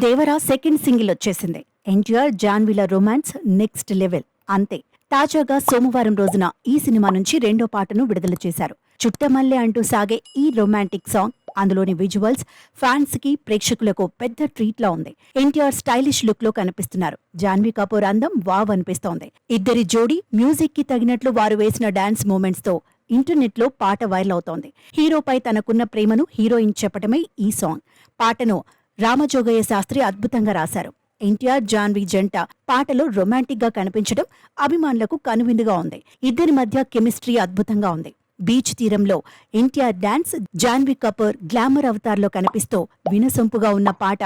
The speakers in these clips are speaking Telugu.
దేవరా సెకండ్ సింగిల్ వచ్చేసింది. ఎన్టీఆర్ జాన్వీల రొమాన్స్ నెక్స్ట్ లెవెల్ అంతే. తాజాగా సోమవారం రోజున ఈ సినిమా నుంచి రెండో పాటను విడుదల చేశారు. చుట్టమల్లె అంటూ సాగే ఈ రొమాంటిక్ సాంగ్, అందులోని విజువల్స్ ఫ్యాన్స్ కి, ప్రేక్షకులకు పెద్ద ట్రీట్ లా ఉంది. ఎన్టీఆర్ స్టైలిష్ లుక్ లో కనిపిస్తున్నారు. జాన్వీ కపూర్ అందం వావ్ అనిపిస్తోంది. ఇద్దరి జోడీ మ్యూజిక్ కి తగినట్లు వారు వేసిన డాన్స్ మూమెంట్స్ తో ఇంటర్నెట్ లో పాట వైరల్ అవుతోంది. హీరోపై తనకున్న ప్రేమను హీరోయిన్ చెప్పటమే ఈ సాంగ్. పాటను రామజోగయ్య శాస్త్రి అద్భుతంగా రాశారు. ఎన్టీఆర్ జాన్వీ జంట పాటలో రొమాంటిక్ గా కనిపించడం అభిమానులకు కనువిందుగా ఉంది. ఇద్దరి మధ్య కెమిస్ట్రీ అద్భుతంగా ఉంది. బీచ్ తీరంలో ఎన్టీఆర్ డాన్స్, జాన్వీ కపూర్ గ్లామర్ అవతార్లో కనిపిస్తూ వినసొంపుగా ఉన్న పాట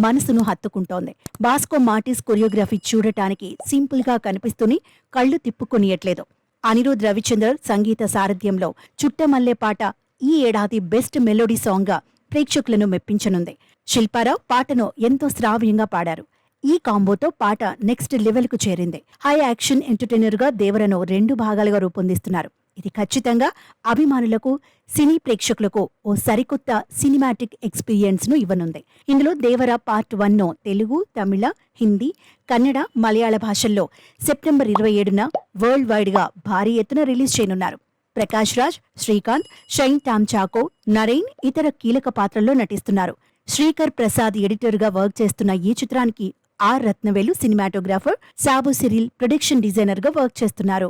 మనసును హత్తుకుంటోంది. బాస్కో మార్టిస్ కొరియోగ్రఫీ చూడటానికి సింపుల్ గా కనిపిస్తూనే కళ్లు తిప్పుకొనియట్లేదు. అనిరుద్ రవిచంద్రన్ సంగీత సారథ్యంలో చుట్టమల్లె పాట ఈ ఏడాది బెస్ట్ మెలోడీ సాంగ్ గా ప్రేక్షకులను మెప్పించనుంది. శిల్పారావు పాటను ఎంతో శ్రావ్యంగా పాడారు. ఈ కాంబోతో పాట నెక్స్ట్ లెవెల్ కు చేరింది. హై యాక్షన్ ఎంటర్టైనర్ గా దేవరను 2 భాగాలుగా రూపొందిస్తున్నారు. ఇది ఖచ్చితంగా అభిమానులకు, సినీ ప్రేక్షకులకు ఓ సరికొత్త సినిమాటిక్ ఎక్స్పీరియన్స్ ను ఇవ్వనుంది. ఇందులో దేవర పార్ట్ 1 తెలుగు, తమిళ, హిందీ, కన్నడ, మలయాళ భాషల్లో సెప్టెంబర్ 27న వరల్డ్ వైడ్ గా భారీ ఎత్తున రిలీజ్ చేయనున్నారు. ప్రకాష్ రాజ్, శ్రీకాంత్, షైన్ టామ్ చాకో, నరేన్ ఇతర కీలక పాత్రల్లో నటిస్తున్నారు. శ్రీకర్ ప్రసాద్ ఎడిటర్ గా వర్క్ చేస్తున్న ఈ చిత్రానికి R Rathnavelu cinematographer, Sabu Cyril production designer గా వర్క్ చేస్తున్నారు.